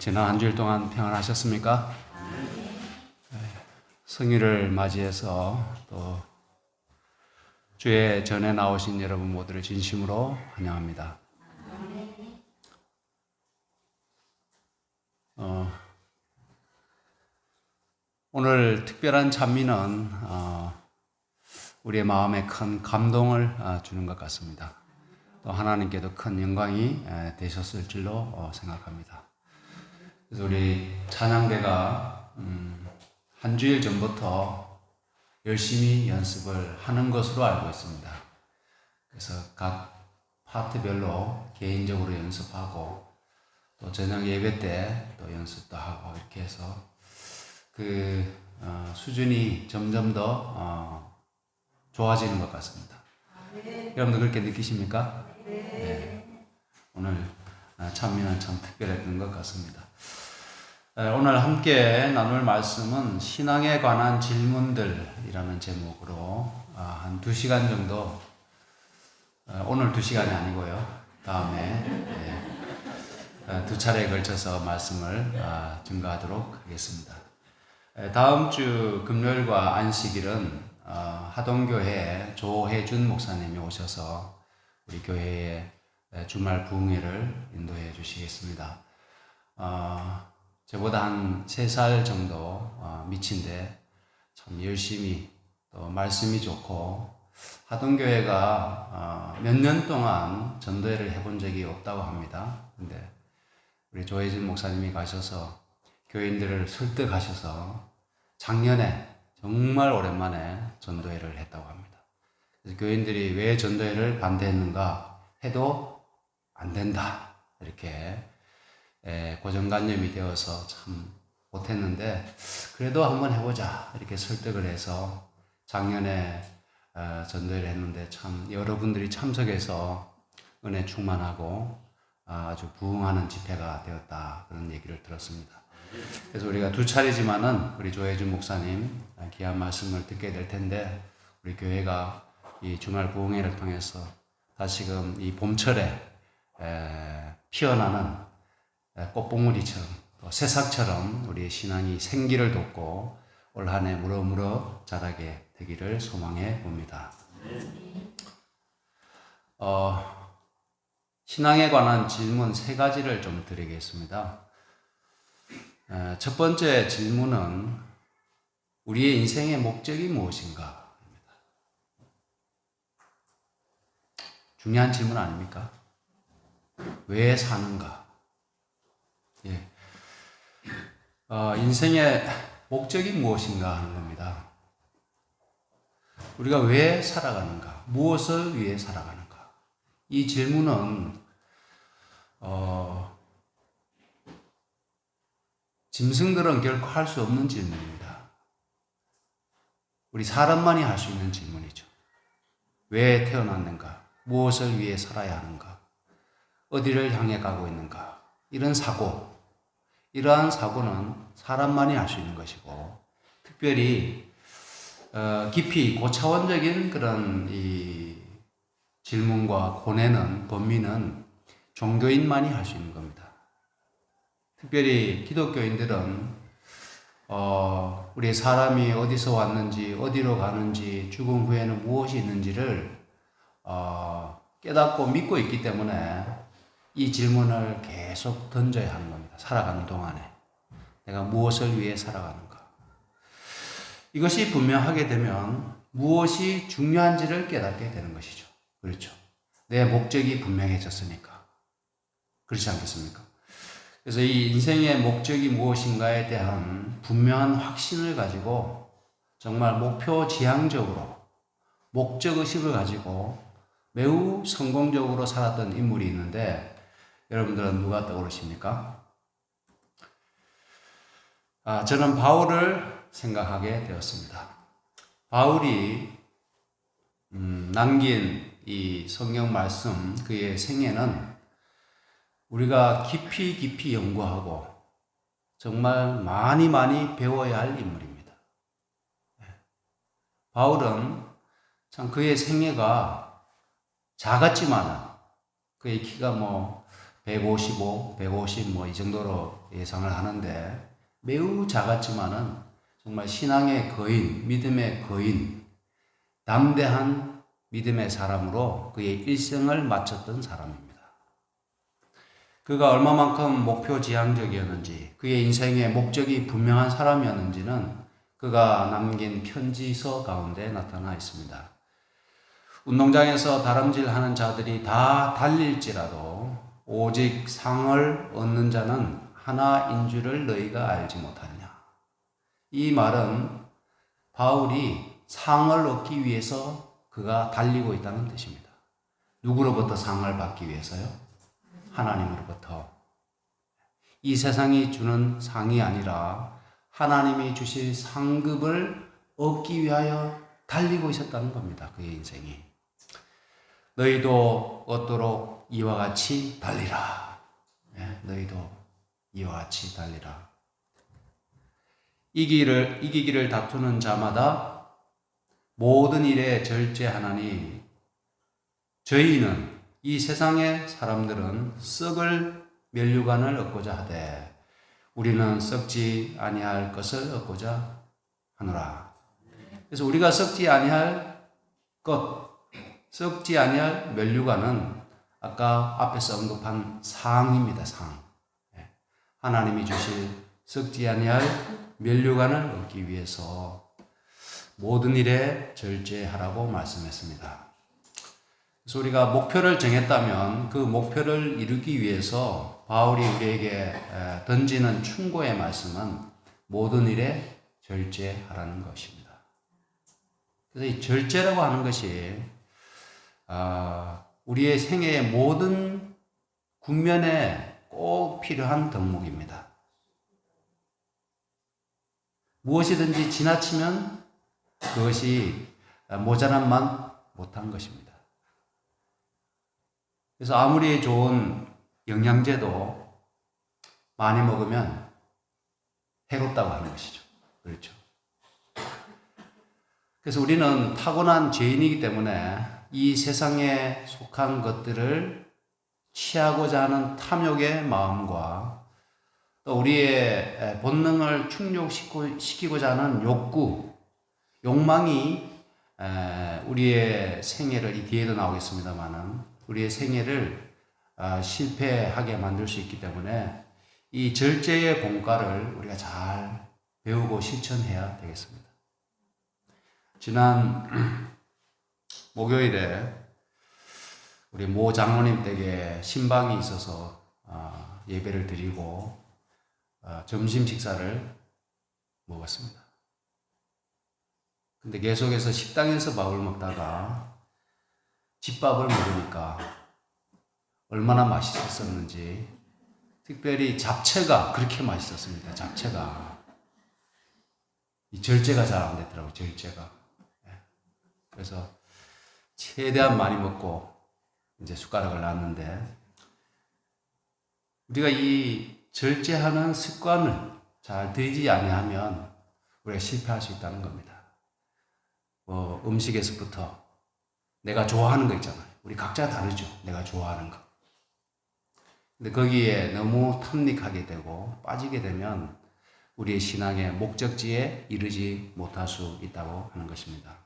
지난 한 주일 동안 평안하셨습니까? 성일을 맞이해서 또 주의 전에 나오신 여러분 모두를 진심으로 환영합니다. 오늘 특별한 찬미는 우리의 마음에 큰 감동을 주는 것 같습니다. 또 하나님께도 큰 영광이 되셨을 줄로 생각합니다. 그래서 우리 찬양대가 한 주일 전부터 열심히 연습을 하는 것으로 알고 있습니다. 그래서 각 파트별로 개인적으로 연습하고 또 저녁 예배 때 또 연습도 하고 이렇게 해서 수준이 점점 더 좋아지는 것 같습니다. 여러분도 그렇게 느끼십니까? 네. 오늘 찬미는 참 특별했던 것 같습니다. 오늘 함께 나눌 말씀은 신앙에 관한 질문들이라는 제목으로 한 2시간 정도, 오늘 2시간이 아니고요. 다음에 2차례에 걸쳐서 말씀을 증가하도록 하겠습니다. 다음 주 금요일과 안식일은 하동교회 조혜준 목사님이 오셔서 우리 교회에 주말 부흥회를 인도해 주시겠습니다. 저보다 한 3살 정도 미친데 참 열심히 또 말씀이 좋고 하동교회가 몇 년 동안 전도회를 해본 적이 없다고 합니다. 근데 우리 조혜진 목사님이 가셔서 교인들을 설득하셔서 작년에 정말 오랜만에 전도회를 했다고 합니다. 그래서 교인들이 왜 전도회를 반대했는가 해도 안 된다 이렇게 고정관념이 되어서 참 못했는데 그래도 한번 해보자 이렇게 설득을 해서 작년에 전도회를 했는데 참 여러분들이 참석해서 은혜 충만하고 아주 부흥하는 집회가 되었다 그런 얘기를 들었습니다. 그래서 우리가 2차례지만은 우리 조혜준 목사님 귀한 말씀을 듣게 될 텐데 우리 교회가 이 주말 부흥회를 통해서 다시금 이 봄철에 피어나는 꽃봉오리처럼 또 새싹처럼 우리의 신앙이 생기를 돋고 올 한 해 무럭무럭 자라게 되기를 소망해 봅니다. 신앙에 관한 질문 3가지를 좀 드리겠습니다. 첫 번째 질문은 우리의 인생의 목적이 무엇인가? 중요한 질문 아닙니까? 왜 사는가? 예. 인생의 목적이 무엇인가 하는 겁니다. 우리가 왜 살아가는가? 무엇을 위해 살아가는가? 이 질문은 짐승들은 결코 할 수 없는 질문입니다. 우리 사람만이 할 수 있는 질문이죠. 왜 태어났는가? 무엇을 위해 살아야 하는가? 어디를 향해 가고 있는가? 이런 사고, 이러한 사고는 사람만이 할 수 있는 것이고, 특별히 깊이 고차원적인 그런 이 질문과 고뇌는 범위는 종교인만이 할 수 있는 겁니다. 특별히 기독교인들은 우리 사람이 어디서 왔는지, 어디로 가는지, 죽음 후에는 무엇이 있는지를 깨닫고 믿고 있기 때문에 이 질문을 계속 던져야 하는 겁니다. 살아가는 동안에 내가 무엇을 위해 살아가는가? 이것이 분명하게 되면 무엇이 중요한지를 깨닫게 되는 것이죠. 그렇죠. 내 목적이 분명해졌으니까. 그렇지 않겠습니까? 그래서 이 인생의 목적이 무엇인가에 대한 분명한 확신을 가지고 정말 목표 지향적으로 목적의식을 가지고 매우 성공적으로 살았던 인물이 있는데 여러분들은 누가 떠오르십니까? 저는 바울을 생각하게 되었습니다. 바울이 남긴 이 성경 말씀 그의 생애는 우리가 깊이 연구하고 정말 많이 배워야 할 인물입니다. 바울은 참 그의 생애가 작았지만 그의 키가 155, 150 뭐 이 정도로 예상을 하는데 매우 작았지만은 정말 신앙의 거인, 믿음의 거인, 담대한 믿음의 사람으로 그의 일생을 마쳤던 사람입니다. 그가 얼마만큼 목표지향적이었는지, 그의 인생의 목적이 분명한 사람이었는지는 그가 남긴 편지서 가운데 나타나 있습니다. 운동장에서 다름질하는 자들이 다 달릴지라도 오직 상을 얻는 자는 하나인 줄을 너희가 알지 못하느냐. 이 말은 바울이 상을 얻기 위해서 그가 달리고 있다는 뜻입니다. 누구로부터 상을 받기 위해서요? 하나님으로부터. 이 세상이 주는 상이 아니라 하나님이 주실 상급을 얻기 위하여 달리고 있었다는 겁니다. 그의 인생이. 너희도 얻도록 이와 같이 달리라. 너희도 이와 같이 달리라. 이기기를 다투는 자마다 모든 일에 절제하나니 저희는 이 세상의 사람들은 썩을 면류관을 얻고자 하되 우리는 썩지 아니할 것을 얻고자 하노라. 그래서 우리가 썩지 아니할 것, 썩지 아니할 면류관은 아까 앞에서 언급한 상입니다. 상. 하나님이 주실 썩지 아니할 면류관을 얻기 위해서 모든 일에 절제하라고 말씀했습니다. 그래서 우리가 목표를 정했다면 그 목표를 이루기 위해서 바울이 우리에게 던지는 충고의 말씀은 모든 일에 절제하라는 것입니다. 그래서 이 절제라고 하는 것이 우리의 생애의 모든 국면에 꼭 필요한 덕목입니다. 무엇이든지 지나치면 그것이 모자란만 못한 것입니다. 그래서 아무리 좋은 영양제도 많이 먹으면 해롭다고 하는 것이죠. 그렇죠. 그래서 우리는 타고난 죄인이기 때문에 이 세상에 속한 것들을 취하고자 하는 탐욕의 마음과 또 우리의 본능을 충족시키고자 하는 욕구, 욕망이 우리의 생애를, 이 뒤에도 나오겠습니다만은 우리의 생애를 실패하게 만들 수 있기 때문에 이 절제의 공과를 우리가 잘 배우고 실천해야 되겠습니다. 지난 목요일에 우리 모 장로님 댁에 신방이 있어서 예배를 드리고 점심 식사를 먹었습니다. 근데 계속해서 식당에서 밥을 먹다가 집밥을 먹으니까 얼마나 맛있었는지, 특별히 잡채가 그렇게 맛있었습니다. 잡채가. 이 절제가 잘 안 됐더라고요. 절제가. 그래서 최대한 많이 먹고 이제 숟가락을 놨는데, 우리가 이 절제하는 습관을 잘 들이지 아니하면 우리가 실패할 수 있다는 겁니다. 음식에서부터 내가 좋아하는 거 있잖아요. 우리 각자 다르죠. 내가 좋아하는 거. 근데 거기에 너무 탐닉하게 되고 빠지게 되면 우리의 신앙의 목적지에 이르지 못할 수 있다고 하는 것입니다.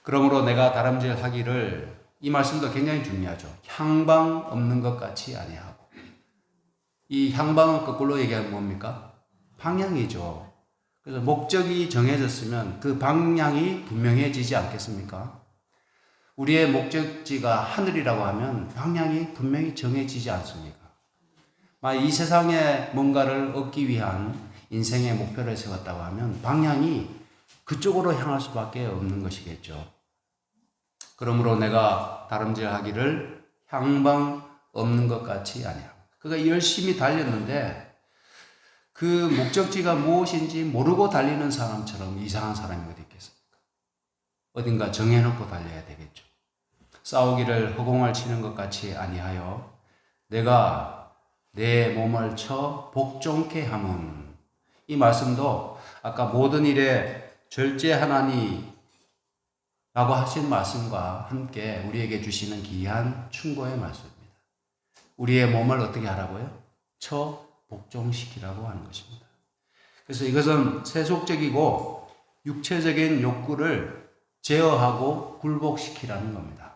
그러므로 내가 다름질하기를, 이 말씀도 굉장히 중요하죠. 향방 없는 것 같이 아니하고. 이 향방은 거꾸로 얘기하면 뭡니까? 방향이죠. 그래서 목적이 정해졌으면 그 방향이 분명해지지 않겠습니까? 우리의 목적지가 하늘이라고 하면 방향이 분명히 정해지지 않습니까? 이 세상에 뭔가를 얻기 위한 인생의 목표를 세웠다고 하면 방향이 그쪽으로 향할 수밖에 없는 것이겠죠. 그러므로 내가 다름질하기를 향방 없는 것 같이 아니하고. 그가 열심히 달렸는데 그 목적지가 무엇인지 모르고 달리는 사람처럼 이상한 사람이 어디 있겠습니까? 어딘가 정해놓고 달려야 되겠죠. 싸우기를 허공을 치는 것 같이 아니하여 내가 내 몸을 쳐 복종케 함은. 이 말씀도 아까 모든 일에 절제하나니 라고 하신 말씀과 함께 우리에게 주시는 귀한 충고의 말씀입니다. 우리의 몸을 어떻게 하라고요? 복종시키라고 하는 것입니다. 그래서 이것은 세속적이고 육체적인 욕구를 제어하고 굴복시키라는 겁니다.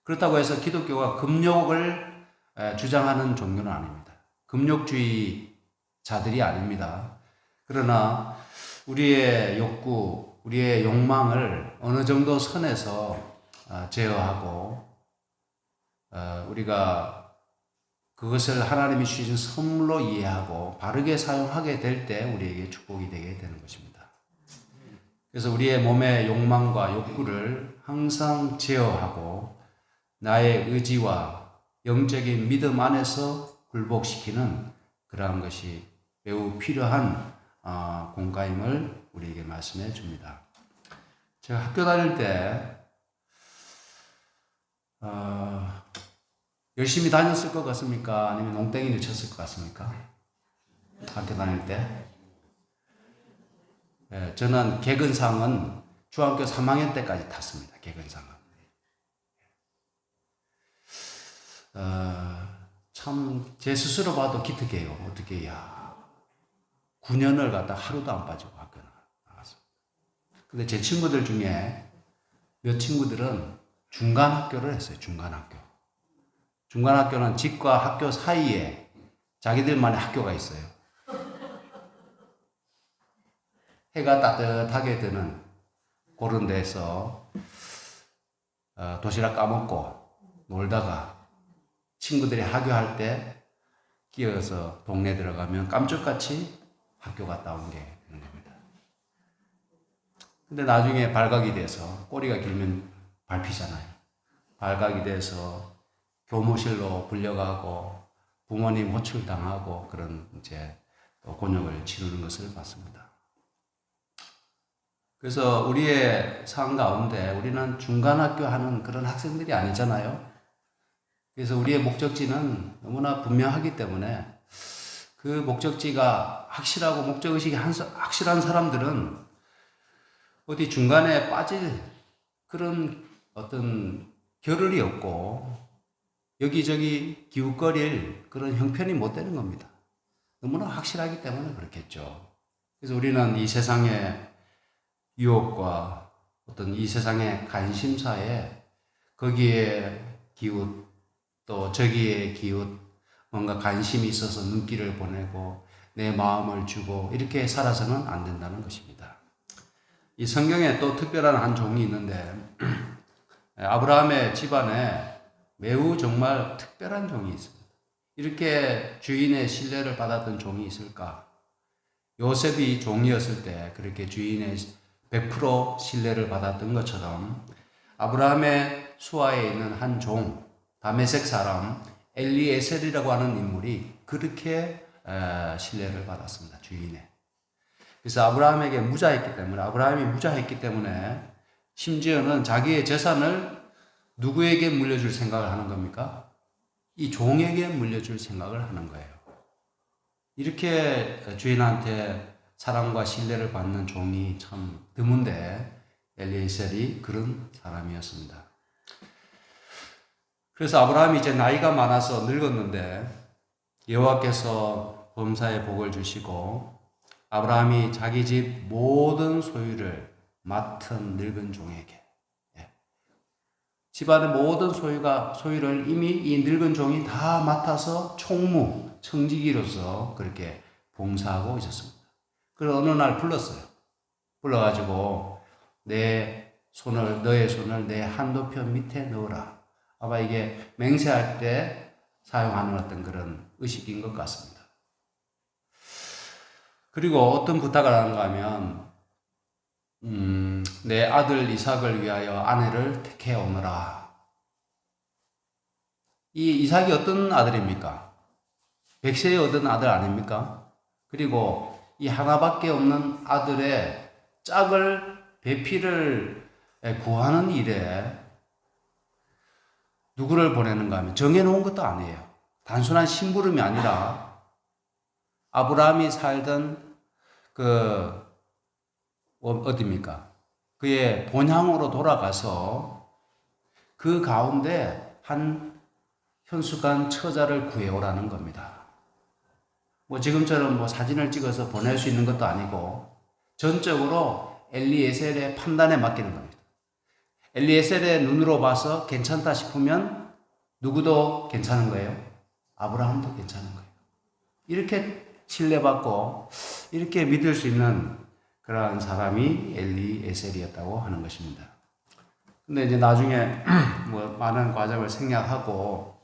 그렇다고 해서 기독교가 금욕을 주장하는 종교는 아닙니다. 금욕주의자들이 아닙니다. 그러나 우리의 욕구, 우리의 욕망을 어느 정도 선에서 제어하고 우리가 그것을 하나님이 주신 선물로 이해하고 바르게 사용하게 될 때 우리에게 축복이 되게 되는 것입니다. 그래서 우리의 몸의 욕망과 욕구를 항상 제어하고 나의 의지와 영적인 믿음 안에서 굴복시키는 그러한 것이 매우 필요한 공과임을 우리에게 말씀해 줍니다. 제가 학교 다닐 때 열심히 다녔을 것 같습니까? 아니면 농땡이를 쳤을 것 같습니까? 학교 다닐 때? 저는 개근상은 중학교 3학년 때까지 탔습니다. 개근상은. 참 제 스스로 봐도 기특해요. 어떻게 9년을 갖다 하루도 안 빠지고 학교를 나갔습니다. 근데 제 친구들 중에 몇 친구들은 중간 학교를 했어요. 중간 학교. 중간 학교는 집과 학교 사이에 자기들만의 학교가 있어요. 해가 따뜻하게 드는 그런 데서 도시락 까먹고 놀다가 친구들이 하교할 때 끼어서 동네 들어가면 깜짝같이 학교 갔다 온 게 되는 겁니다. 근데 나중에 발각이 돼서 꼬리가 길면 밟히잖아요. 발각이 돼서 교무실로 불려가고 부모님 호출당하고 그런 이제 곤욕을 치르는 것을 봤습니다. 그래서 우리의 삶 가운데 우리는 중간학교 하는 그런 학생들이 아니잖아요. 그래서 우리의 목적지는 너무나 분명하기 때문에 그 목적지가 확실하고 목적의식이 확실한 사람들은 어디 중간에 빠질 그런 어떤 겨를이 없고 여기저기 기웃거릴 그런 형편이 못 되는 겁니다. 너무나 확실하기 때문에 그렇겠죠. 그래서 우리는 이 세상의 유혹과 어떤 이 세상의 관심사에 거기에 기웃 또 저기에 기웃 뭔가 관심이 있어서 눈길을 보내고 내 마음을 주고 이렇게 살아서는 안 된다는 것입니다. 이 성경에 또 특별한 한 종이 있는데 아브라함의 집안에 매우 정말 특별한 종이 있습니다. 이렇게 주인의 신뢰를 받았던 종이 있을까? 요셉이 종이었을 때 그렇게 주인의 100% 신뢰를 받았던 것처럼 아브라함의 수하에 있는 한 종, 다메섹 사람 엘리에셀이라고 하는 인물이 그렇게 신뢰를 받았습니다. 주인의. 그래서 아브라함에게 아브라함이 무자했기 때문에 심지어는 자기의 재산을 누구에게 물려줄 생각을 하는 겁니까? 이 종에게 물려줄 생각을 하는 거예요. 이렇게 주인한테 사랑과 신뢰를 받는 종이 참 드문데 엘리에셀이 그런 사람이었습니다. 그래서 아브라함이 이제 나이가 많아서 늙었는데 여호와께서 범사에 복을 주시고 아브라함이 자기 집 모든 소유를 맡은 늙은 종에게 집안의 모든 소유를 이미 이 늙은 종이 다 맡아서 청지기로서 그렇게 봉사하고 있었습니다. 그래서 어느 날 불렀어요. 불러가지고 너의 손을 내 한도편 밑에 넣어라. 아마 이게 맹세할 때 사용하는 어떤 그런 의식인 것 같습니다. 그리고 어떤 부탁을 하는가 하면 내 아들 이삭을 위하여 아내를 택해 오너라. 이 이삭이 어떤 아들입니까? 백세에 얻은 아들 아닙니까? 그리고 이 하나밖에 없는 아들의 짝을 배필을 구하는 일에 누구를 보내는가 하면 정해놓은 것도 아니에요. 단순한 심부름이 아니라 아브라함이 살던 어디입니까? 그의 본향으로 돌아가서 그 가운데 한 현숙한 처자를 구해오라는 겁니다. 뭐 지금처럼 뭐 사진을 찍어서 보낼 수 있는 것도 아니고 전적으로 엘리에셀의 판단에 맡기는 겁니다. 엘리에셀의 눈으로 봐서 괜찮다 싶으면 누구도 괜찮은 거예요. 아브라함도 괜찮은 거예요. 이렇게 신뢰받고 이렇게 믿을 수 있는 그러한 사람이 엘리에셀이었다고 하는 것입니다. 근데 이제 나중에 뭐 많은 과정을 생략하고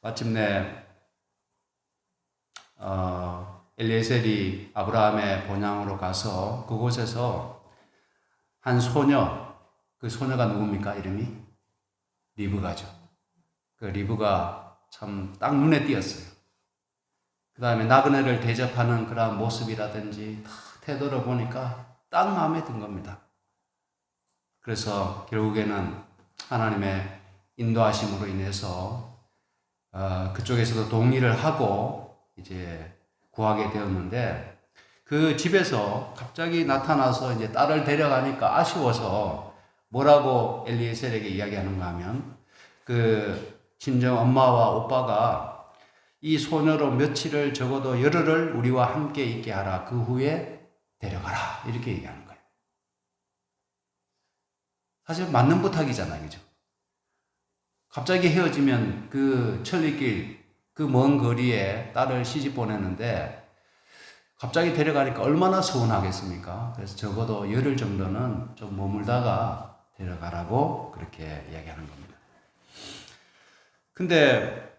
마침내 엘리에셀이 아브라함의 본향으로 가서 그곳에서 한 소녀, 그 소녀가 누굽니까? 이름이 리브가죠. 그 리브가 참 딱 눈에 띄었어요. 그 다음에 나그네를 대접하는 그런 모습이라든지 태도를 보니까 딱 마음에 든 겁니다. 그래서 결국에는 하나님의 인도하심으로 인해서 그쪽에서도 동의를 하고 이제 구하게 되었는데, 그 집에서 갑자기 나타나서 이제 딸을 데려가니까 아쉬워서 뭐라고 엘리에셀에게 이야기하는가 하면, 그 친정 엄마와 오빠가 이 소녀로 며칠을 적어도 열흘을 우리와 함께 있게 하라. 그 후에 데려가라. 이렇게 얘기하는 거예요. 사실 맞는 부탁이잖아요. 그죠? 갑자기 헤어지면 그 천리길, 그 먼 거리에 딸을 시집 보내는데 갑자기 데려가니까 얼마나 서운하겠습니까? 그래서 적어도 열흘 정도는 좀 머물다가 데려가라고 그렇게 이야기하는 겁니다. 근데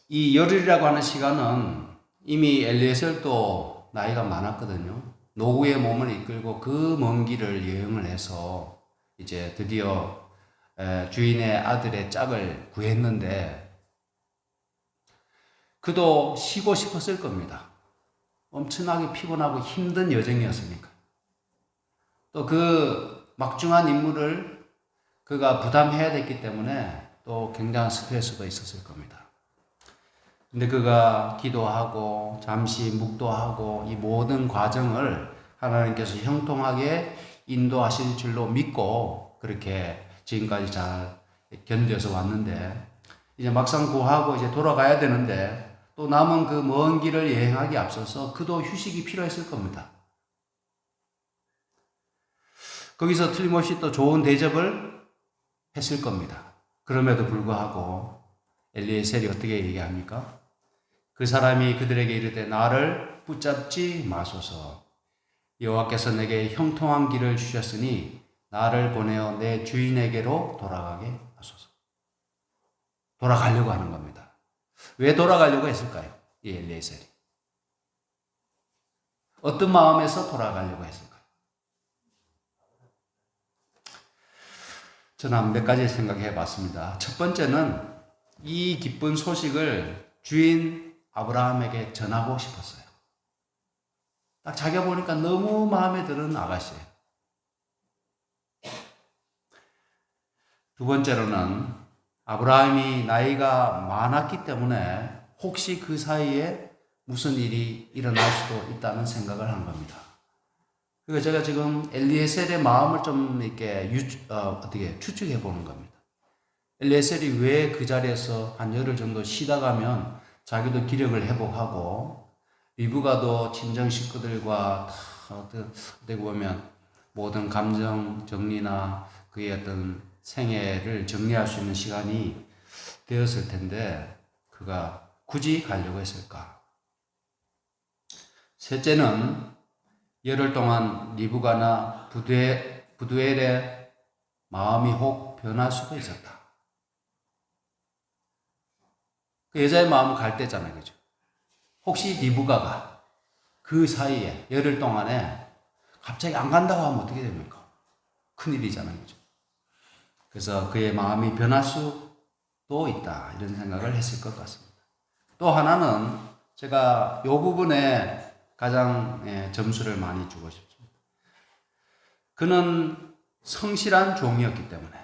이 열흘이라고 하는 시간은 이미 엘리에셀도 나이가 많았거든요. 노후의 몸을 이끌고 그 먼 길을 여행을 해서 이제 드디어 주인의 아들의 짝을 구했는데, 그도 쉬고 싶었을 겁니다. 엄청나게 피곤하고 힘든 여정이었으니까. 또 그 막중한 임무를 그가 부담해야 됐기 때문에 또 굉장한 스트레스도 있었을 겁니다. 근데 그가 기도하고 잠시 묵도하고 이 모든 과정을 하나님께서 형통하게 인도하실 줄로 믿고 그렇게 지금까지 잘 견뎌서 왔는데, 이제 막상 구하고 이제 돌아가야 되는데 또 남은 그 먼 길을 여행하기 앞서서 그도 휴식이 필요했을 겁니다. 거기서 틀림없이 또 좋은 대접을 했을 겁니다. 그럼에도 불구하고 엘리에셀이 어떻게 얘기합니까? 그 사람이 그들에게 이르되 나를 붙잡지 마소서. 여호와께서 내게 형통한 길을 주셨으니 나를 보내어 내 주인에게로 돌아가게 하소서. 돌아가려고 하는 겁니다. 왜 돌아가려고 했을까요? 이 엘리에셀이. 어떤 마음에서 돌아가려고 했을까요? 저는 몇 가지 생각해 봤습니다. 첫 번째는 이 기쁜 소식을 주인 아브라함에게 전하고 싶었어요. 딱 자기가 보니까 너무 마음에 드는 아가씨예요. 두 번째로는 아브라함이 나이가 많았기 때문에 혹시 그 사이에 무슨 일이 일어날 수도 있다는 생각을 한 겁니다. 그래서 제가 지금 엘리에셀의 마음을 좀 이렇게 어떻게 추측해 보는 겁니다. 엘리에셀이 왜 그 자리에서 한 열흘 정도 쉬다 가면 자기도 기력을 회복하고 리브가도 친정 식구들과 어떻게 보면 모든 감정 정리나 그의 어떤 생애를 정리할 수 있는 시간이 되었을 텐데 그가 굳이 가려고 했을까? 셋째는 열흘 동안 리브가나 부두엘의 마음이 혹 변할 수도 있었다. 그 여자의 마음은 갈 때잖아요. 그죠? 혹시 리브가가 그 사이에 열흘 동안에 갑자기 안 간다고 하면 어떻게 됩니까? 큰일이잖아요. 그죠? 그래서 그의 마음이 변할 수도 있다. 이런 생각을 했을 것 같습니다. 또 하나는 제가 이 부분에 가장 점수를 많이 주고 싶습니다. 그는 성실한 종이었기 때문에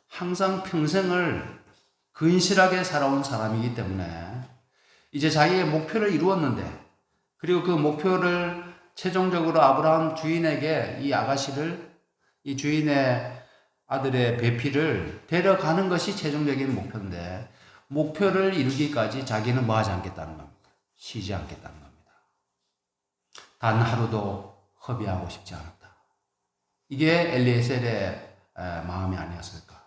항상 평생을 근실하게 살아온 사람이기 때문에 이제 자기의 목표를 이루었는데, 그리고 그 목표를 최종적으로 아브라함 주인에게 이 아가씨를 이 주인의 아들의 배필을 데려가는 것이 최종적인 목표인데 목표를 이루기까지 자기는 뭐 하지 않겠다는 겁니다. 쉬지 않겠다는 겁니다. 단 하루도 허비하고 싶지 않았다. 이게 엘리에셀의 마음이 아니었을까.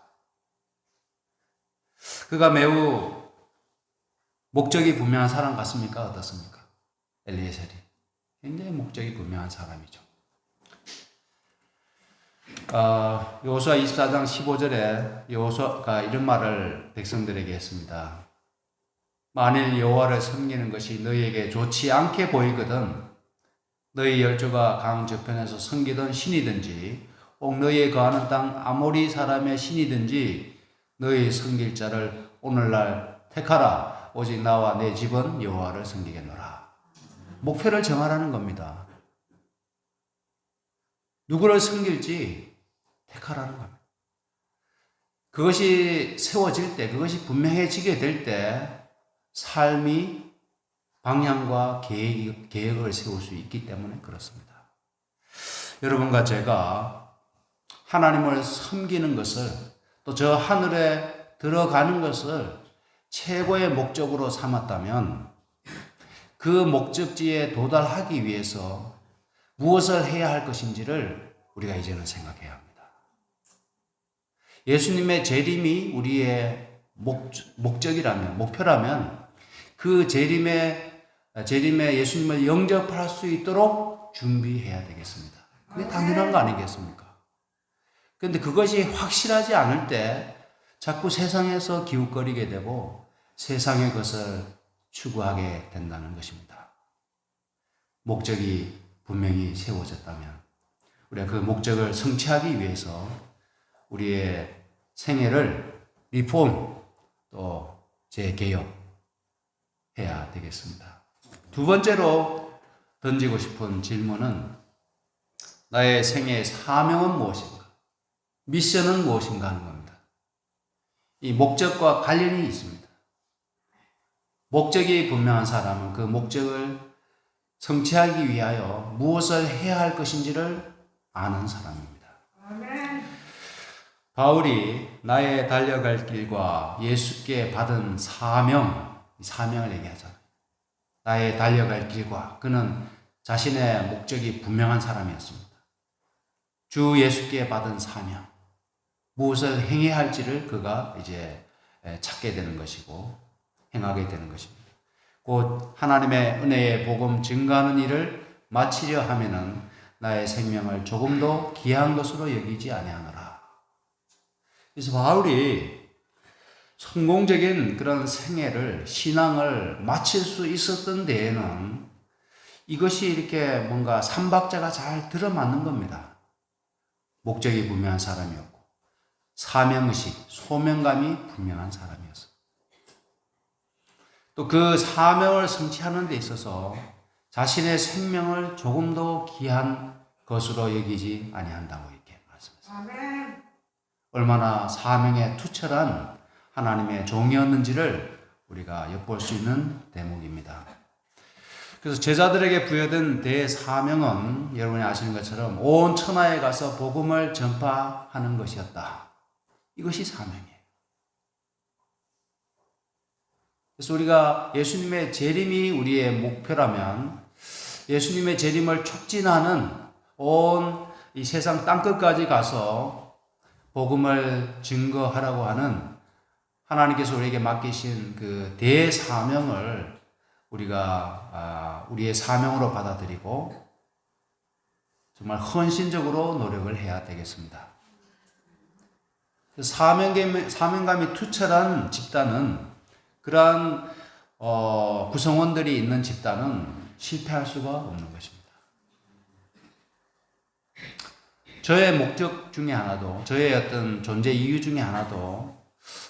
그가 매우 목적이 분명한 사람 같습니까? 어떻습니까? 엘리에셀이 굉장히 목적이 분명한 사람이죠. 여호수아 24장 15절에 여호수아가 이런 말을 백성들에게 했습니다. 만일 여호와를 섬기는 것이 너희에게 좋지 않게 보이거든 너희 열조가 강 저편에서 섬기던 신이든지 혹 너희의 거하는 땅 아모리 사람의 신이든지 너희 섬길 자를 오늘날 택하라. 오직 나와 내 집은 여호와를 섬기겠노라. 목표를 정하라는 겁니다. 누구를 섬길지 택하라는 겁니다. 그것이 세워질 때, 그것이 분명해지게 될 때 삶이 방향과 계획을 세울 수 있기 때문에 그렇습니다. 여러분과 제가 하나님을 섬기는 것을 또 저 하늘에 들어가는 것을 최고의 목적으로 삼았다면 그 목적지에 도달하기 위해서 무엇을 해야 할 것인지를 우리가 이제는 생각해야 합니다. 예수님의 재림이 우리의 목적이라면, 목표라면 그 재림에 예수님을 영접할 수 있도록 준비해야 되겠습니다. 그게 당연한 거 아니겠습니까? 그런데 그것이 확실하지 않을 때 자꾸 세상에서 기웃거리게 되고 세상의 것을 추구하게 된다는 것입니다. 목적이 분명히 세워졌다면 우리가 그 목적을 성취하기 위해서 우리의 생애를 리폼 또 재개혁 해야 되겠습니다. 두 번째로 던지고 싶은 질문은 나의 생애의 사명은 무엇인가? 미션은 무엇인가 하는 겁니다. 이 목적과 관련이 있습니다. 목적이 분명한 사람은 그 목적을 성취하기 위하여 무엇을 해야 할 것인지를 아는 사람입니다. 바울이 나의 달려갈 길과 예수께 받은 사명을 얘기하잖아요. 나의 달려갈 길과 그는 자신의 목적이 분명한 사람이었습니다. 주 예수께 받은 사명, 무엇을 행해야 할지를 그가 이제 찾게 되는 것이고 행하게 되는 것입니다. 곧 하나님의 은혜의 복음 증거하는 일을 마치려 하면은 나의 생명을 조금도 귀한 것으로 여기지 아니하노라. 그래서 바울이 성공적인 그런 생애를, 신앙을 마칠 수 있었던 데에는 이것이 이렇게 뭔가 삼박자가 잘 들어맞는 겁니다. 목적이 분명한 사람이었고, 사명의식, 소명감이 분명한 사람이었어요. 또 그 사명을 성취하는 데 있어서 자신의 생명을 조금도 귀한 것으로 여기지 아니한다고 이렇게 말씀했습니다. 얼마나 사명에 투철한 하나님의 종이었는지를 우리가 엿볼 수 있는 대목입니다. 그래서 제자들에게 부여된 대사명은 여러분이 아시는 것처럼 온 천하에 가서 복음을 전파하는 것이었다. 이것이 사명이에요. 그래서 우리가 예수님의 재림이 우리의 목표라면 예수님의 재림을 촉진하는 온 이 세상 땅끝까지 가서 복음을 증거하라고 하는 하나님께서 우리에게 맡기신 그 대사명을 우리가 우리의 사명으로 받아들이고 정말 헌신적으로 노력을 해야 되겠습니다. 사명감이 투철한 집단은 그러한 구성원들이 있는 집단은 실패할 수가 없는 것입니다. 저의 목적 중에 하나도, 저의 어떤 존재 이유 중에 하나도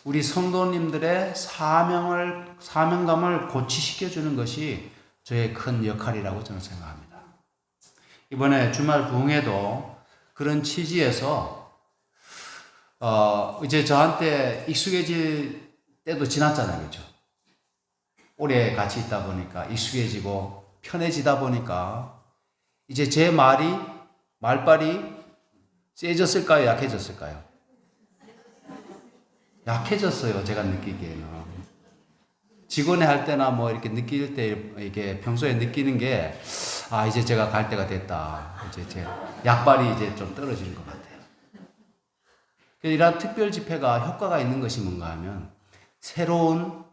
우리 성도님들의 사명감을 고취시켜주는 것이 저의 큰 역할이라고 저는 생각합니다. 이번에 주말 부흥회도 그런 취지에서 이제 저한테 익숙해질 때도 지났잖아요. 그렇죠? 오래 같이 있다 보니까 익숙해지고 편해지다 보니까 이제 제 말빨이 세졌을까요? 약해졌을까요? 약해졌어요. 제가 느끼기에는. 직원회 할 때나 뭐 이렇게 느낄 때, 이게 평소에 느끼는 게, 아, 이제 제가 갈 때가 됐다. 이제 제 약발이 이제 좀 떨어지는 것 같아요. 이러한 특별 집회가 효과가 있는 것이 뭔가 하면, 새로운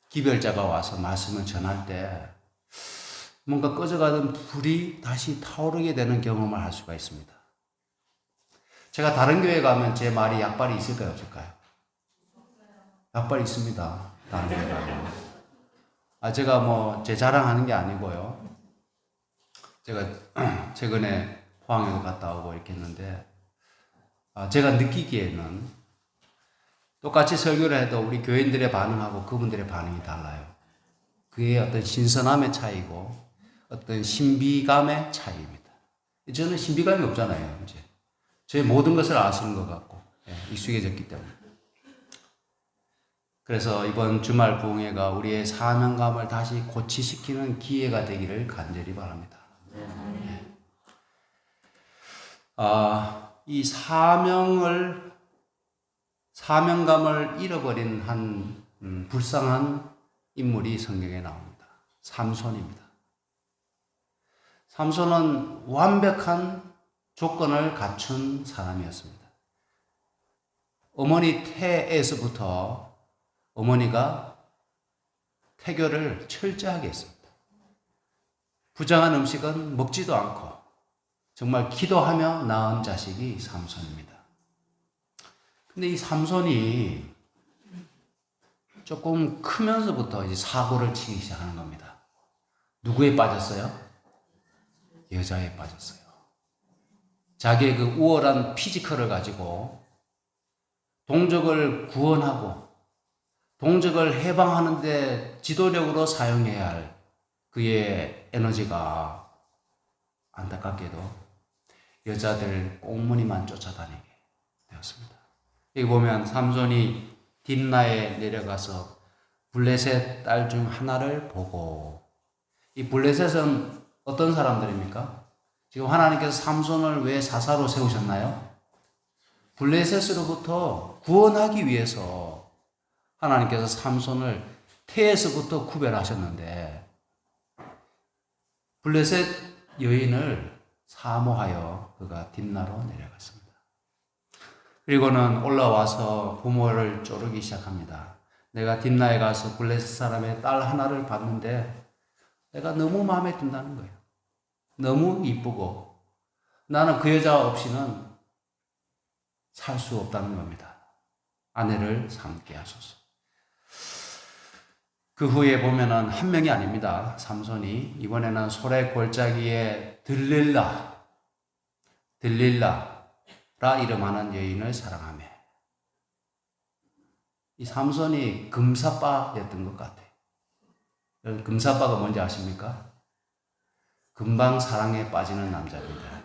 기별자가 와서 말씀을 전할 때, 뭔가 꺼져가던 불이 다시 타오르게 되는 경험을 할 수가 있습니다. 제가 다른 교회 가면 제 말이 약발이 있을까요, 없을까요? 약발이 있습니다. 다른 교회 가면. 제가 뭐 제 자랑하는 게 아니고요. 제가 최근에 포항에도 갔다 오고 이렇게 했는데, 제가 느끼기에는 똑같이 설교를 해도 우리 교인들의 반응하고 그분들의 반응이 달라요. 그게 어떤 신선함의 차이고 어떤 신비감의 차이입니다. 저는 신비감이 없잖아요. 이제 제 모든 것을 아시는 것 같고 익숙해졌기 때문에. 그래서 이번 주말 부흥회가 우리의 사명감을 다시 고취시키는 기회가 되기를 간절히 바랍니다. 이 사명감을 잃어버린 한 불쌍한 인물이 성경에 나옵니다. 삼손입니다. 삼손은 완벽한 조건을 갖춘 사람이었습니다. 어머니 태에서부터 어머니가 태교를 철저하게 했습니다. 부정한 음식은 먹지도 않고 정말 기도하며 낳은 자식이 삼손입니다. 근데 이 삼손이 조금 크면서부터 이제 사고를 치기 시작하는 겁니다. 누구에 빠졌어요? 여자에 빠졌어요. 자기의 그 우월한 피지컬을 가지고 동족을 구원하고 동족을 해방하는데 지도력으로 사용해야 할 그의 에너지가 안타깝게도 여자들 꽁무니만 쫓아다니게 되었습니다. 여기 보면 삼손이 딥나에 내려가서 블레셋 딸 중 하나를 보고, 이 블레셋은 어떤 사람들입니까? 지금 하나님께서 삼손을 왜 사사로 세우셨나요? 블레셋으로부터 구원하기 위해서 하나님께서 삼손을 태에서부터 구별하셨는데 블레셋 여인을 사모하여 그가 딥나로 내려갔습니다. 그리고는 올라와서 부모를 쪼르기 시작합니다. 내가 딥나에 가서 블레셋 사람의 딸 하나를 봤는데 내가 너무 마음에 든다는 거예요. 너무 이쁘고 나는 그 여자 없이는 살 수 없다는 겁니다. 아내를 삼게 하소서. 그 후에 보면은 한 명이 아닙니다. 삼손이 이번에는 소래 골짜기에 들릴라라 이름하는 여인을 사랑하며, 이 삼손이 금사빠였던 것 같아요. 금사빠가 뭔지 아십니까? 금방 사랑에 빠지는 남자입니다.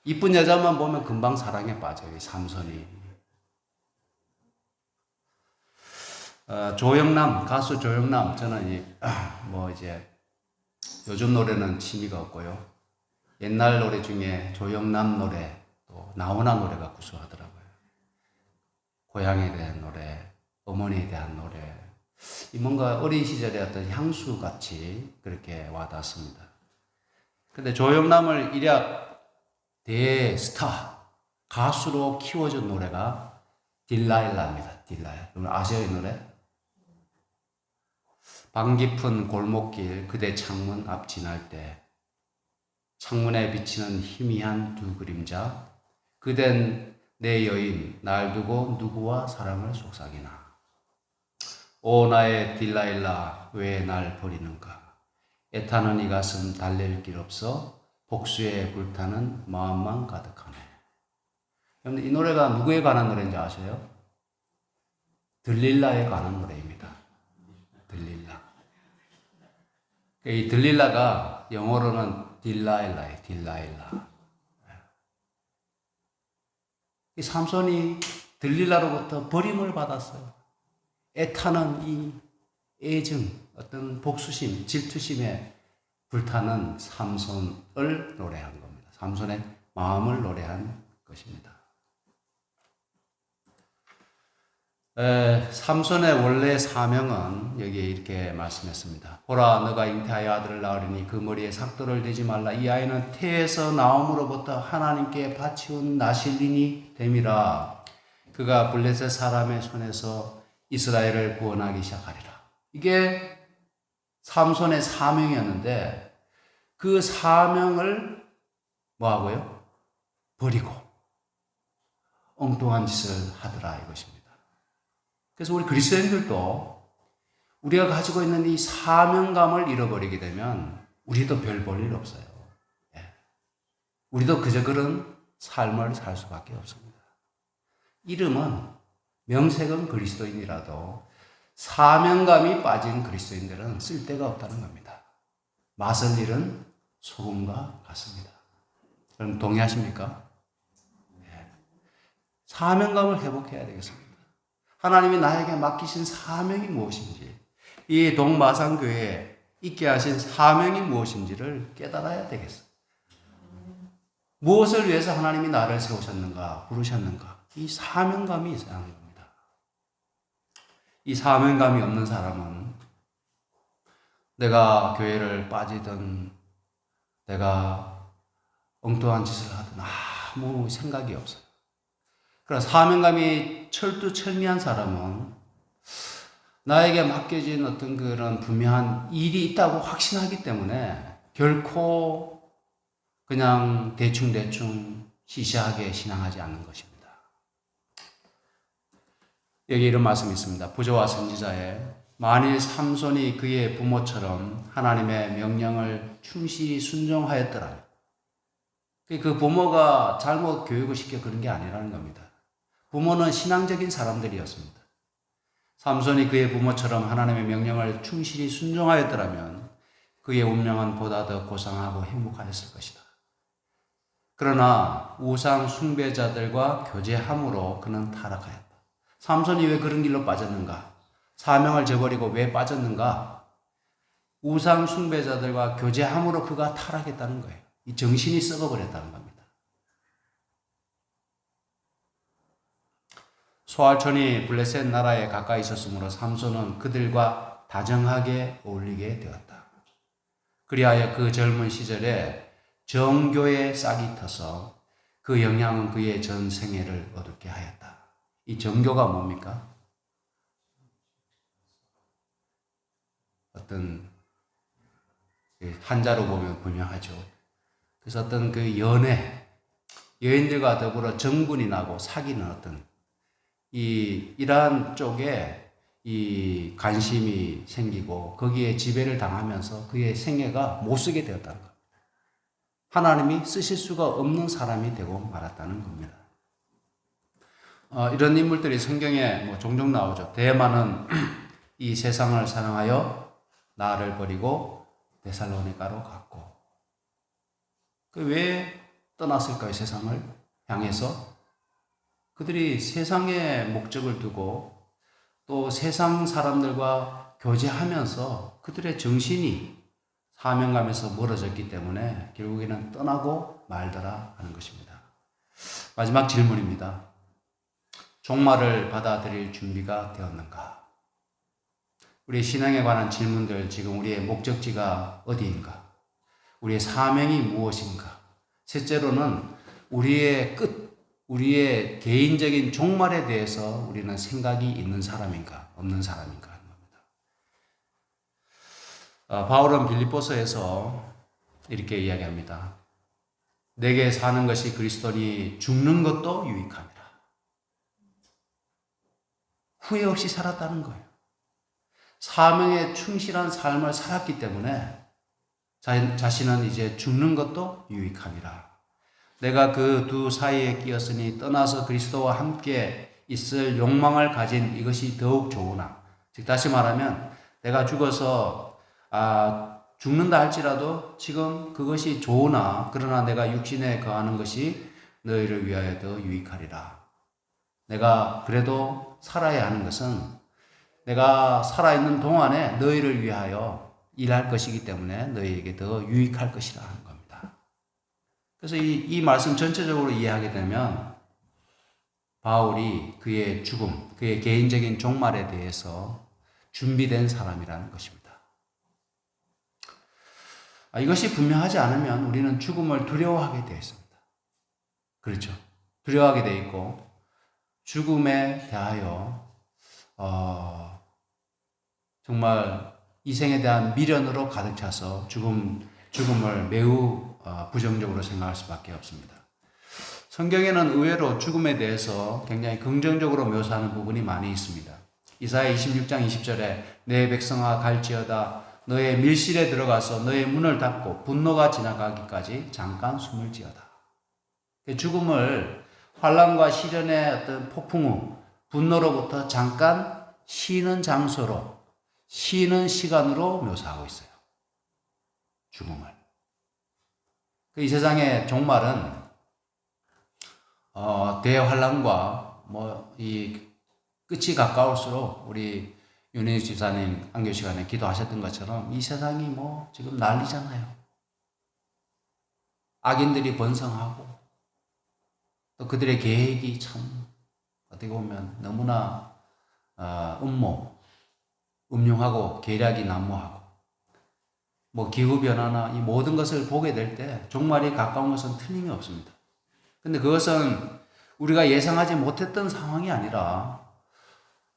이쁜 여자만 보면 금방 사랑에 빠져요. 이 삼손이. 가수 조영남, 저는 이제 요즘 노래는 취미가 없고요. 옛날 노래 중에 조영남 노래, 또 나훈아 노래가 구수하더라고요. 고향에 대한 노래, 어머니에 대한 노래, 뭔가 어린 시절의 어떤 향수같이 그렇게 와닿습니다. 근데 조영남을 일약 대스타, 가수로 키워준 노래가 딜라일라입니다. 딜라일라. 여러분 아세요, 이 노래? 방 깊은 골목길 그대 창문 앞 지날 때 창문에 비치는 희미한 두 그림자, 그댄 내 여인 날 두고 누구와 사랑을 속삭이나. 오 나의 딜라일라 왜 날 버리는가. 애타는 이 가슴 달랠 길 없어 복수에 불타는 마음만 가득하네. 여러분 이 노래가 누구에 관한 노래인지 아세요? 들릴라에 관한 노래입니다. 들릴라. 이 들릴라가 영어로는 딜라일라예요. 딜라일라. 이 삼손이 들릴라로부터 버림을 받았어요. 애타는 이 애증, 어떤 복수심, 질투심에 불타는 삼손을 노래한 겁니다. 삼손의 마음을 노래한 것입니다. 삼손의 원래 사명은 여기에 이렇게 말씀했습니다. 보라, 너가 잉태하여 아들을 낳으리니 그 머리에 삭도를 대지 말라. 이 아이는 태에서 나옴으로부터 하나님께 바치운 나실린이 됨이라. 그가 블레셋 사람의 손에서 이스라엘을 구원하기 시작하리라. 이게 삼손의 사명이었는데 그 사명을 뭐하고요? 버리고 엉뚱한 짓을 하더라 이것입니다. 그래서 우리 그리스도인들도 우리가 가지고 있는 이 사명감을 잃어버리게 되면 우리도 별 볼 일 없어요. 우리도 그저 그런 삶을 살 수밖에 없습니다. 이름은, 명색은 그리스도인이라도 사명감이 빠진 그리스도인들은 쓸데가 없다는 겁니다. 맛을 잃은 소금과 같습니다. 그럼 동의하십니까? 사명감을 회복해야 되겠습니다. 하나님이 나에게 맡기신 사명이 무엇인지, 이 동마산교회에 있게 하신 사명이 무엇인지를 깨달아야 되겠어요. 무엇을 위해서 하나님이 나를 세우셨는가, 부르셨는가, 이 사명감이 있어야 하는 겁니다. 이 사명감이 없는 사람은 내가 교회를 빠지든 내가 엉뚱한 짓을 하든 아무 생각이 없어요. 그러나 사명감이 철두철미한 사람은 나에게 맡겨진 어떤 그런 분명한 일이 있다고 확신하기 때문에 결코 그냥 대충대충 시시하게 신앙하지 않는 것입니다. 여기 이런 말씀이 있습니다. 부조와 선지자에 만일 삼손이 그의 부모처럼 하나님의 명령을 충실히 순종하였더라면, 그 부모가 잘못 교육을 시켜 그런 게 아니라는 겁니다. 부모는 신앙적인 사람들이었습니다. 삼손이 그의 부모처럼 하나님의 명령을 충실히 순종하였더라면 그의 운명은 보다 더 고상하고 행복하였을 것이다. 그러나 우상 숭배자들과 교제함으로 그는 타락하였다. 삼손이 왜 그런 길로 빠졌는가? 사명을 저버리고 왜 빠졌는가? 우상 숭배자들과 교제함으로 그가 타락했다는 거예요. 이 정신이 썩어버렸다는 겁니다. 소알촌이 블레셋 나라에 가까이 있었으므로 삼손은 그들과 다정하게 어울리게 되었다. 그리하여 그 젊은 시절에 정교의 싹이 터서 그 영향은 그의 전 생애를 어둡게 하였다. 이 정교가 뭡니까? 어떤 한자로 보면 분명하죠. 그래서 어떤 그 여인들과 더불어 정분이 나고 사귀는 어떤 이러한 쪽에 이 관심이 생기고 거기에 지배를 당하면서 그의 생애가 못 쓰게 되었다는 겁니다. 하나님이 쓰실 수가 없는 사람이 되고 말았다는 겁니다. 이런 인물들이 성경에 종종 나오죠. 대만은 이 세상을 사랑하여 나를 버리고 데살로니가로 갔고, 왜 떠났을까요? 세상을 향해서 그들이 세상의 목적을 두고 또 세상 사람들과 교제하면서 그들의 정신이 사명감에서 멀어졌기 때문에 결국에는 떠나고 말더라 하는 것입니다. 마지막 질문입니다. 종말을 받아들일 준비가 되었는가? 우리의 신앙에 관한 질문들, 지금 우리의 목적지가 어디인가? 우리의 사명이 무엇인가? 셋째로는 우리의 끝, 우리의 개인적인 종말에 대해서 우리는 생각이 있는 사람인가, 없는 사람인가 하는 겁니다. 바울은 빌립보서에서 이렇게 이야기합니다. 내게 사는 것이 그리스도니 죽는 것도 유익함이라. 후회 없이 살았다는 거예요. 사명에 충실한 삶을 살았기 때문에 자신은 이제 죽는 것도 유익함이라. 내가 그 두 사이에 끼었으니 떠나서 그리스도와 함께 있을 욕망을 가진 이것이 더욱 좋으나, 즉 다시 말하면 내가 죽어서 죽는다 할지라도 지금 그것이 좋으나 그러나 내가 육신에 거하는 것이 너희를 위하여 더 유익하리라. 내가 그래도 살아야 하는 것은 내가 살아있는 동안에 너희를 위하여 일할 것이기 때문에 너희에게 더 유익할 것이라 하는 겁니다. 그래서 이 말씀 전체적으로 이해하게 되면 바울이 그의 죽음, 그의 개인적인 종말에 대해서 준비된 사람이라는 것입니다. 이것이 분명하지 않으면 우리는 죽음을 두려워하게 되어 있습니다. 그렇죠. 두려워하게 되어 있고 죽음에 대하여 정말 이 생에 대한 미련으로 가득 차서 죽음을 매우 부정적으로 생각할 수밖에 없습니다. 성경에는 의외로 죽음에 대해서 굉장히 긍정적으로 묘사하는 부분이 많이 있습니다. 이사야 26장 20절에 내 백성아 갈지어다 너의 밀실에 들어가서 너의 문을 닫고 분노가 지나가기까지 잠깐 숨을 지어다. 죽음을 환난과 시련의 어떤 폭풍 후 분노로부터 잠깐 쉬는 장소로, 쉬는 시간으로 묘사하고 있어요. 죽음을. 이 세상의 종말은 대환란과 이 끝이 가까울수록 우리 윤희 집사님 안교 시간에 기도하셨던 것처럼 이 세상이 지금 난리잖아요. 악인들이 번성하고 또 그들의 계획이 참 어떻게 보면 너무나 음흉하고 계략이 난무하고 기후변화나 이 모든 것을 보게 될 때 종말이 가까운 것은 틀림이 없습니다. 근데 그것은 우리가 예상하지 못했던 상황이 아니라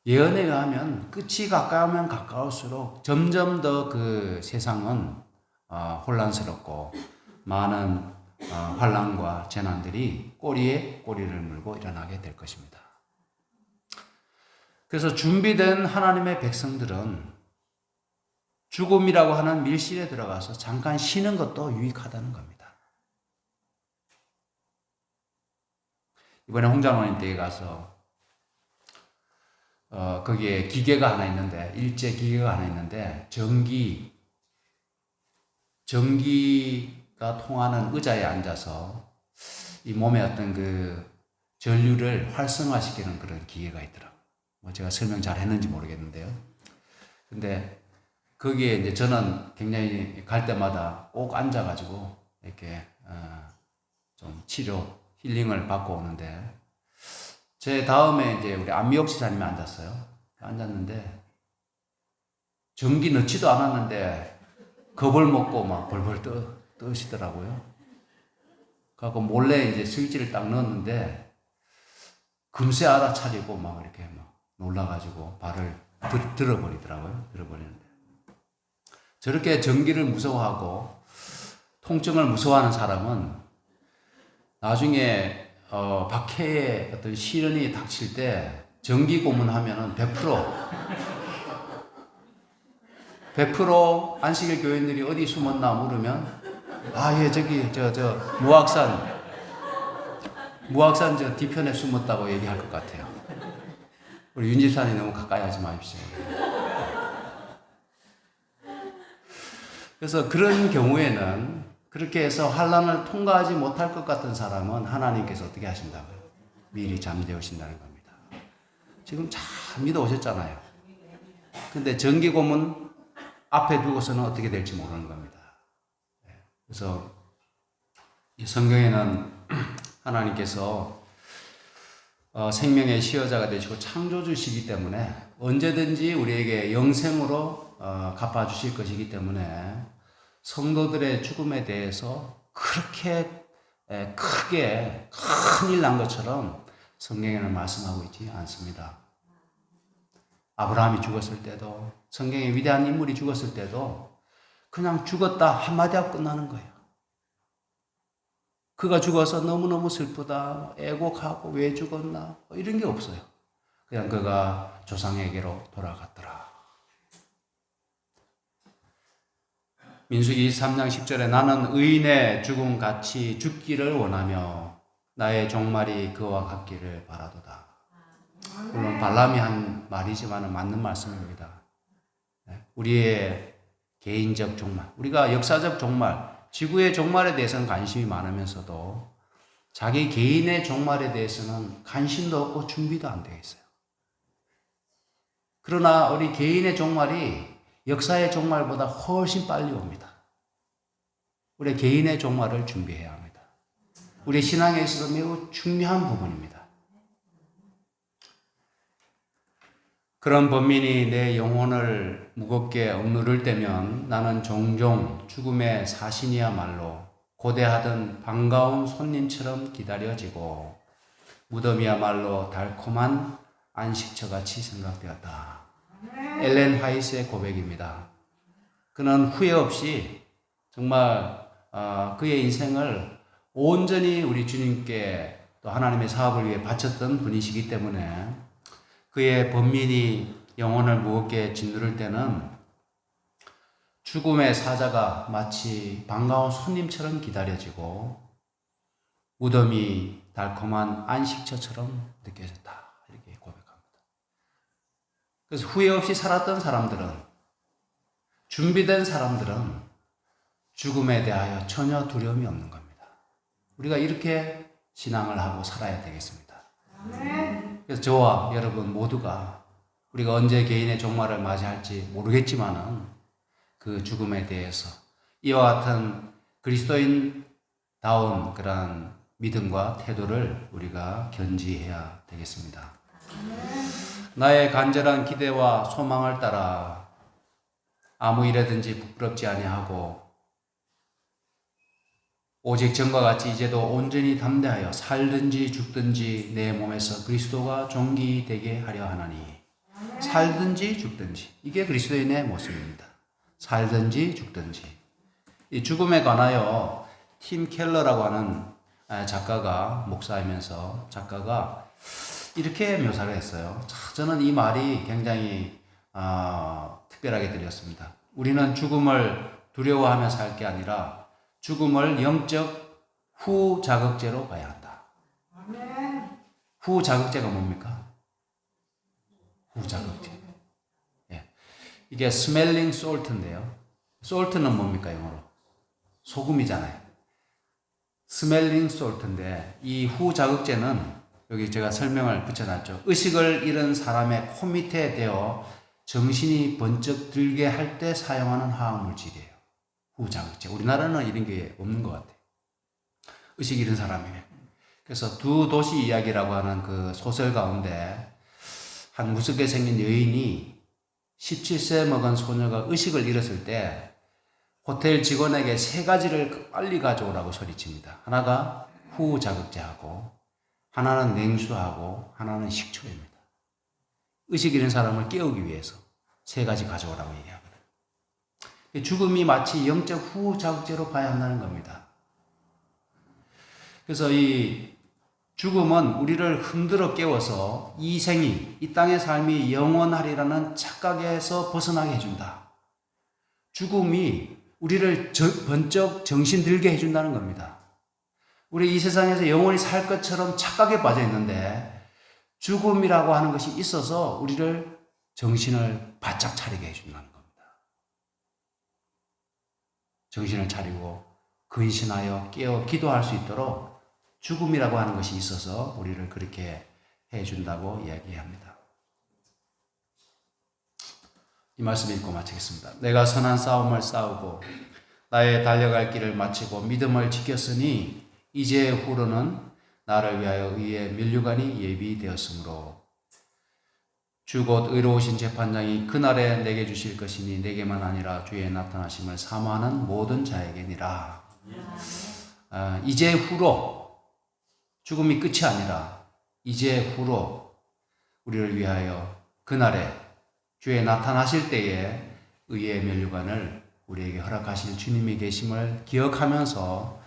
예언에 의하면 끝이 가까우면 가까울수록 점점 더 그 세상은 혼란스럽고 많은 환난과 재난들이 꼬리에 꼬리를 물고 일어나게 될 것입니다. 그래서 준비된 하나님의 백성들은 죽음이라고 하는 밀실에 들어가서 잠깐 쉬는 것도 유익하다는 겁니다. 이번에 홍장로님 댁에 가서 거기에 기계가 하나 있는데, 일제 기계가 하나 있는데 전기가 통하는 의자에 앉아서 이 몸의 어떤 그 전류를 활성화시키는 그런 기계가 있더라고요. 제가 설명 잘 했는지 모르겠는데요. 근데 거기에 이제 저는 굉장히 갈 때마다 꼭 앉아가지고 이렇게 좀 힐링을 받고 오는데, 제 다음에 이제 우리 안미옥 지사님이 앉았는데 전기 넣지도 않았는데 겁을 먹고 막 벌벌 떠시더라고요. 그래서 몰래 이제 스위치를 딱 넣었는데 금세 알아차리고 막 이렇게 놀라가지고 발을 들어버리더라고요. 저렇게 전기를 무서워하고 통증을 무서워하는 사람은 나중에 박해의 어떤 시련이 닥칠 때 전기 고문하면은 100% 안식일 교인들이 어디 숨었나 물으면 저기 저 무악산 저 뒤편에 숨었다고 얘기할 것 같아요. 우리 윤 집사님 너무 가까이 하지 마십시오. 그래서 그런 경우에는 그렇게 해서 환난을 통과하지 못할 것 같은 사람은 하나님께서 어떻게 하신다고요? 미리 잠재우신다는 겁니다. 지금 잘 믿어 오셨잖아요. 근데 전기 고문 앞에 두고서는 어떻게 될지 모르는 겁니다. 그래서 이 성경에는 하나님께서 생명의 시여자가 되시고 창조주시기 때문에 언제든지 우리에게 영생으로 갚아주실 것이기 때문에 성도들의 죽음에 대해서 그렇게 크게 큰일 난 것처럼 성경에는 말씀하고 있지 않습니다. 아브라함이 죽었을 때도, 성경의 위대한 인물이 죽었을 때도 그냥 죽었다 한마디 하고 끝나는 거예요. 그가 죽어서 너무너무 슬프다, 애곡하고 왜 죽었나 이런 게 없어요. 그냥 그가 조상에게로 돌아갔더라. 민수기 23장 10절에 나는 의인의 죽음같이 죽기를 원하며 나의 종말이 그와 같기를 바라도다. 물론 발람이 한 말이지만 맞는 말씀입니다. 우리의 개인적 종말, 우리가 역사적 종말, 지구의 종말에 대해서는 관심이 많으면서도 자기 개인의 종말에 대해서는 관심도 없고 준비도 안 되어 있어요. 그러나 우리 개인의 종말이 역사의 종말보다 훨씬 빨리 옵니다. 우리 개인의 종말을 준비해야 합니다. 우리 신앙에 있어서 매우 중요한 부분입니다. 그런 범민이 내 영혼을 무겁게 억누를 때면 나는 종종 죽음의 사신이야말로 고대하던 반가운 손님처럼 기다려지고 무덤이야말로 달콤한 안식처같이 생각되었다. 엘렌 화이트의 고백입니다. 그는 후회 없이 정말 그의 인생을 온전히 우리 주님께 또 하나님의 사업을 위해 바쳤던 분이시기 때문에 그의 범민이 영혼을 무겁게 짓누를 때는 죽음의 사자가 마치 반가운 손님처럼 기다려지고 무덤이 달콤한 안식처처럼 느껴졌다. 이렇게 고백합니다. 그래서 후회 없이 살았던 사람들은, 준비된 사람들은 죽음에 대하여 전혀 두려움이 없는 겁니다. 우리가 이렇게 신앙을 하고 살아야 되겠습니다. 그래서 저와 여러분 모두가 우리가 언제 개인의 종말을 맞이할지 모르겠지만은 그 죽음에 대해서 이와 같은 그리스도인다운 그런 믿음과 태도를 우리가 견지해야 되겠습니다. 나의 간절한 기대와 소망을 따라 아무 일에든지 부끄럽지 아니하고 오직 전과 같이 이제도 온전히 담대하여 살든지 죽든지 내 몸에서 그리스도가 존귀되게 하려 하나니. 살든지 죽든지, 이게 그리스도인의 모습입니다. 살든지 죽든지. 이 죽음에 관하여 팀 켈러라고 하는 작가가, 목사이면서 작가가 이렇게 묘사를 했어요. 저는 이 말이 굉장히 특별하게 들렸습니다. 우리는 죽음을 두려워하며 살 게 아니라 죽음을 영적 후자극제로 봐야 한다. 후자극제가 뭡니까? 후자극제. 예. 이게 smelling salt인데요. salt는 뭡니까, 영어로? 소금이잖아요. smelling salt인데 이 후자극제는 여기 제가 설명을 붙여놨죠. 의식을 잃은 사람의 코 밑에 대어 정신이 번쩍 들게 할 때 사용하는 화학물질이에요. 후자극제. 우리나라는 이런 게 없는 것 같아요. 의식 잃은 사람이네. 그래서 두 도시 이야기라고 하는 그 소설 가운데 한 무섭게 생긴 여인이 17세 먹은 소녀가 의식을 잃었을 때 호텔 직원에게 세 가지를 빨리 가져오라고 소리칩니다. 하나가 후자극제하고, 하나는 냉수하고, 하나는 식초입니다. 의식 잃은 사람을 깨우기 위해서 세 가지 가져오라고 얘기합니다. 죽음이 마치 영적 후자극제로 봐야 한다는 겁니다. 그래서 이 죽음은 우리를 흔들어 깨워서 이 생이, 이 땅의 삶이 영원하리라는 착각에서 벗어나게 해준다. 죽음이 우리를 번쩍 정신 들게 해준다는 겁니다. 우리 이 세상에서 영원히 살 것처럼 착각에 빠져 있는데 죽음이라고 하는 것이 있어서 우리를 정신을 바짝 차리게 해준다는 겁니다. 정신을 차리고 근신하여 깨어 기도할 수 있도록 죽음이라고 하는 것이 있어서 우리를 그렇게 해준다고 이야기합니다. 이 말씀 읽고 마치겠습니다. 내가 선한 싸움을 싸우고 나의 달려갈 길을 마치고 믿음을 지켰으니 이제 후로는 나를 위하여 의의 면류관이 예비되었으므로 주 곧 의로우신 재판장이 그날에 내게 주실 것이니 내게만 아니라 주의 나타나심을 사모하는 모든 자에게니라. 이제 후로, 죽음이 끝이 아니라 이제 후로 우리를 위하여 그날에 주의 나타나실 때에 의의 면류관을 우리에게 허락하실 주님이 계심을 기억하면서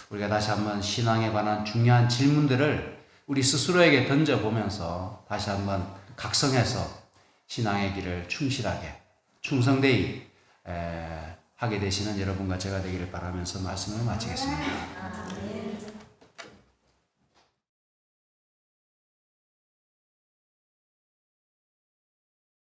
우리가 다시 한번 신앙에 관한 중요한 질문들을 우리 스스로에게 던져보면서 다시 한번 각성해서 신앙의 길을 충실하게 충성되이 하게 되시는 여러분과 제가 되기를 바라면서 말씀을 마치겠습니다.